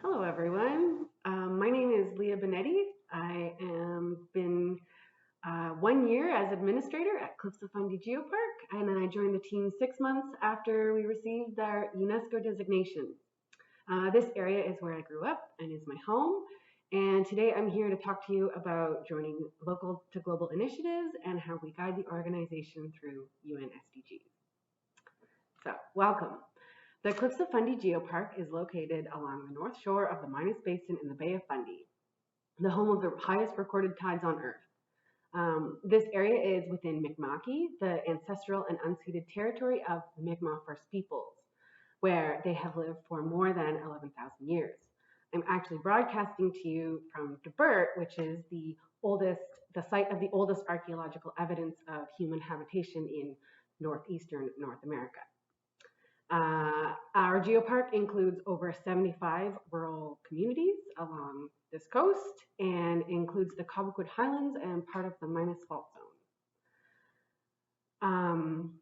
Hello, everyone. My name is Leah Benetti. I am been 1 year as administrator at Cliffs of Fundy Geopark, and I joined the team 6 months after we received our UNESCO designation. This area is where I grew up and is my home. And today I'm here to talk to you about joining local to global initiatives and how we guide the organization through UN SDGs. So, welcome. The Cliffs of Fundy Geopark is located along the north shore of the Minas Basin in the Bay of Fundy, the home of the highest recorded tides on Earth. This area is within Mi'kma'ki, the ancestral and unceded territory of the Mi'kmaq First Peoples, where they have lived for more than 11,000 years. I'm actually broadcasting to you from Geopark, which is the site of the oldest archaeological evidence of human habitation in northeastern North America. Our geopark includes over 75 rural communities along this coast and includes the Cobequid Highlands and part of the Minas Fault Zone.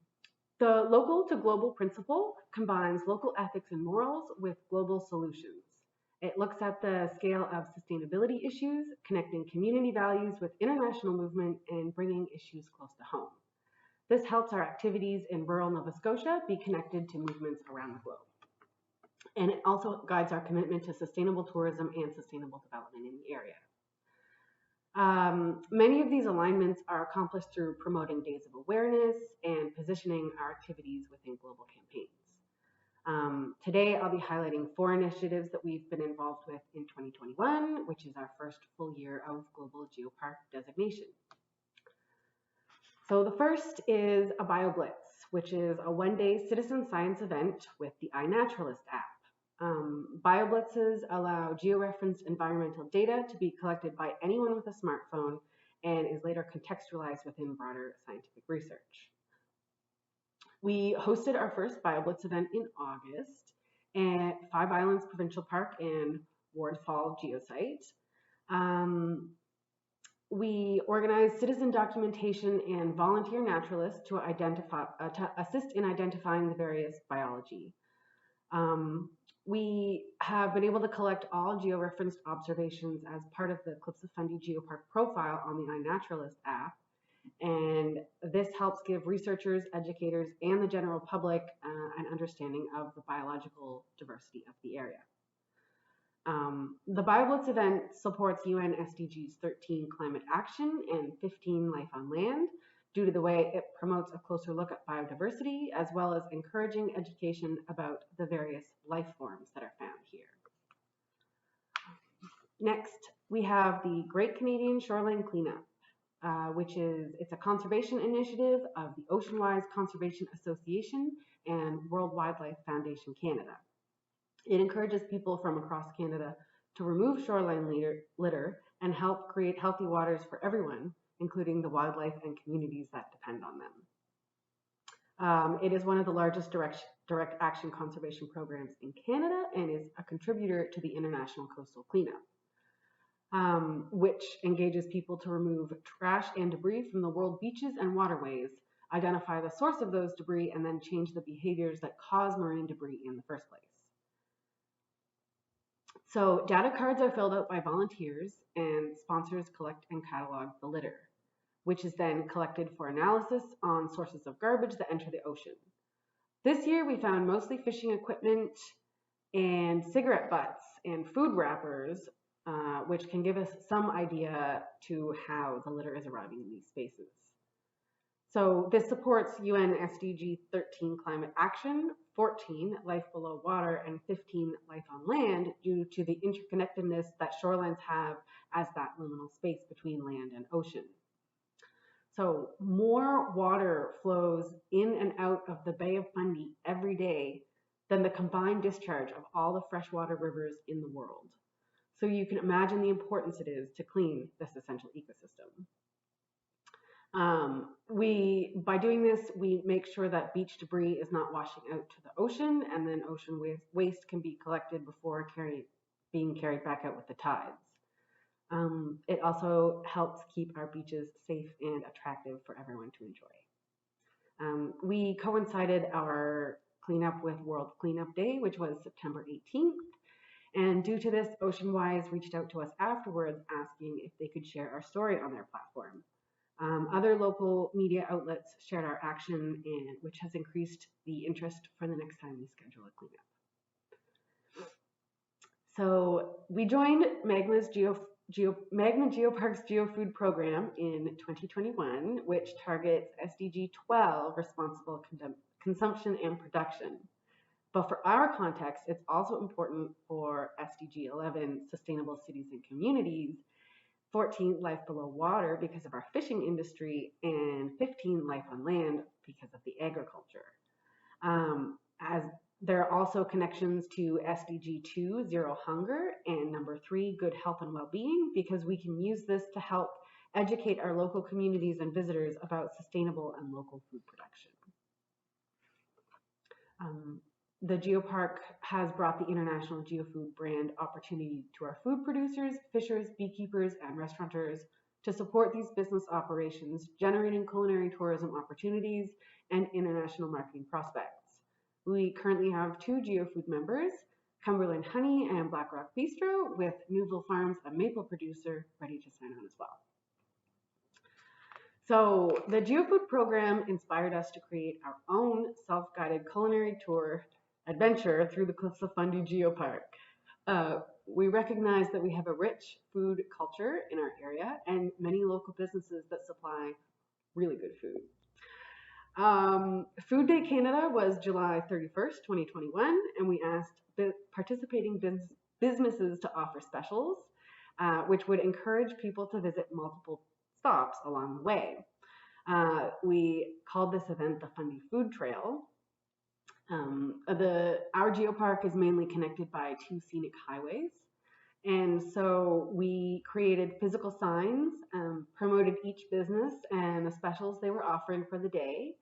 The local to global principle combines local ethics and morals with global solutions. It looks at the scale of sustainability issues, connecting community values with international movement and bringing issues close to home. This helps our activities in rural Nova Scotia be connected to movements around the globe. And it also guides our commitment to sustainable tourism and sustainable development in the area. Many of these alignments are accomplished through promoting days of awareness and positioning our activities within global campaigns. Today, I'll be highlighting 4 initiatives that we've been involved with in 2021, which is our first full year of Global Geopark designation. So the first is a BioBlitz, which is a one-day citizen science event with the iNaturalist app. BioBlitzes allow georeferenced environmental data to be collected by anyone with a smartphone and is later contextualized within broader scientific research. We hosted our first BioBlitz event in August at Five Islands Provincial Park and Ward Fall Geosite. We organized citizen documentation and volunteer naturalists to assist in identifying the various biology. We have been able to collect all georeferenced observations as part of the Cliffs of Fundy Geopark profile on the iNaturalist app, and this helps give researchers, educators, and the general public an understanding of the biological diversity of the area. The BioBlitz event supports UN SDGs 13 climate action and 15 life on land due to the way it promotes a closer look at biodiversity as well as encouraging education about the various life forms that are found here. Next, we have the Great Canadian Shoreline Cleanup, it's a conservation initiative of the Oceanwise Conservation Association and World Wildlife Foundation Canada. It encourages people from across Canada to remove shoreline litter and help create healthy waters for everyone, including the wildlife and communities that depend on them. It is one of the largest direct action conservation programs in Canada and is a contributor to the International Coastal Cleanup, which engages people to remove trash and debris from the world beaches and waterways, identify the source of those debris, and then change the behaviors that cause marine debris in the first place. So data cards are filled out by volunteers and sponsors collect and catalog the litter, which is then collected for analysis on sources of garbage that enter the ocean. This year we found mostly fishing equipment and cigarette butts and food wrappers, which can give us some idea to how the litter is arriving in these spaces. So this supports UN SDG 13 climate action, 14 life below water, and 15 life on land due to the interconnectedness that shorelines have as that liminal space between land and ocean. So more water flows in and out of the Bay of Fundy every day than the combined discharge of all the freshwater rivers in the world. So you can imagine the importance it is to clean this essential ecosystem. By doing this, we make sure that beach debris is not washing out to the ocean, and then ocean waste can be collected before being carried back out with the tides. It also helps keep our beaches safe and attractive for everyone to enjoy. We coincided our cleanup with World Cleanup Day, which was September 18th, And due to this, Oceanwise reached out to us afterwards asking if they could share our story on their platform. Other local media outlets shared our action, which has increased the interest for the next time we schedule a cleanup. So we joined Magma Geoparks GeoFood program in 2021, which targets SDG 12, responsible consumption and production. But for our context, it's also important for SDG 11, sustainable cities and communities, 14, life below water because of our fishing industry, and 15, life on land because of the agriculture. As there are also connections to SDG 2, zero hunger, and number 3, good health and well-being, because we can use this to help educate our local communities and visitors about sustainable and local food production. The Geopark has brought the international geofood brand opportunity to our food producers, fishers, beekeepers, and restaurateurs to support these business operations, generating culinary tourism opportunities and international marketing prospects. We currently have 2 geofood members, Cumberland Honey and Black Rock Bistro, with Newville Farms, a maple producer, ready to sign on as well. So the GeoFood program inspired us to create our own self-guided culinary tour adventure through the Cliffs of Fundy Geopark. We recognize that we have a rich food culture in our area and many local businesses that supply really good food. Food Day Canada was July 31st, 2021, and we asked participating businesses to offer specials, which would encourage people to visit multiple stops along the way. We called this event the Fundy Food Trail. Our geopark is mainly connected by 2 scenic highways, and so we created physical signs, promoted each business and the specials they were offering for the day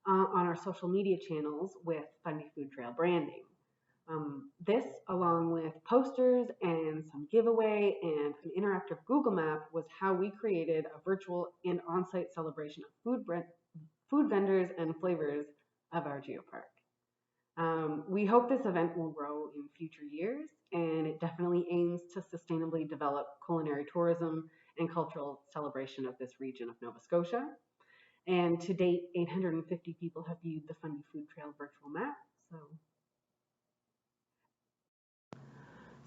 on our social media channels with Fundy Food Trail branding. This, along with posters and some giveaway and an interactive Google map, was how we created a virtual and on-site celebration of food vendors and flavors of our geopark. We hope this event will grow in future years, and it definitely aims to sustainably develop culinary tourism and cultural celebration of this region of Nova Scotia. And to date, 850 people have viewed the Fundy Food Trail virtual map.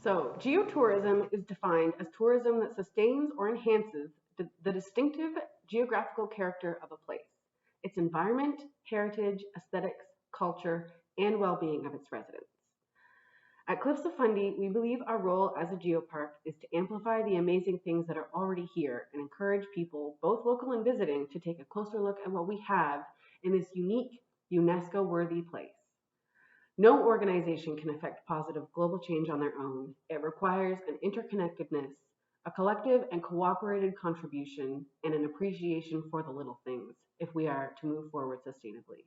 So geotourism is defined as tourism that sustains or enhances the distinctive geographical character of a place, its environment, heritage, aesthetics, culture, and well-being of its residents. At Cliffs of Fundy, we believe our role as a geopark is to amplify the amazing things that are already here and encourage people, both local and visiting, to take a closer look at what we have in this unique, UNESCO-worthy place. No organization can affect positive global change on their own. It requires an interconnectedness, a collective and cooperated contribution, and an appreciation for the little things if we are to move forward sustainably.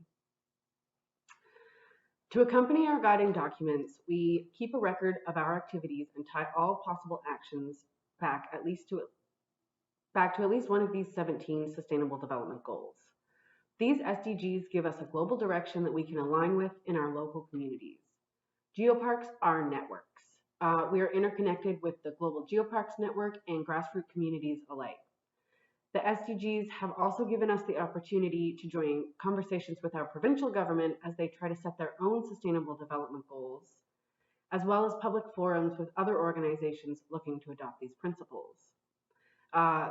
To accompany our guiding documents, we keep a record of our activities and tie all possible actions back to at least one of these 17 Sustainable Development Goals. These SDGs give us a global direction that we can align with in our local communities. Geoparks are networks. We are interconnected with the Global Geoparks Network and grassroots communities alike. The SDGs have also given us the opportunity to join conversations with our provincial government as they try to set their own sustainable development goals, as well as public forums with other organizations looking to adopt these principles.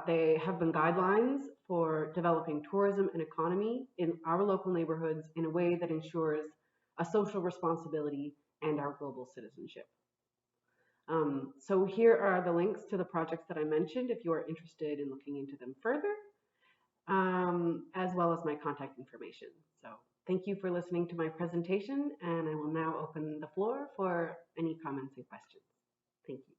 They have been guidelines for developing tourism and economy in our local neighborhoods in a way that ensures a social responsibility and our global citizenship. So here are the links to the projects that I mentioned if you are interested in looking into them further, as well as my contact information. So thank you for listening to my presentation, and I will now open the floor for any comments and questions. Thank you.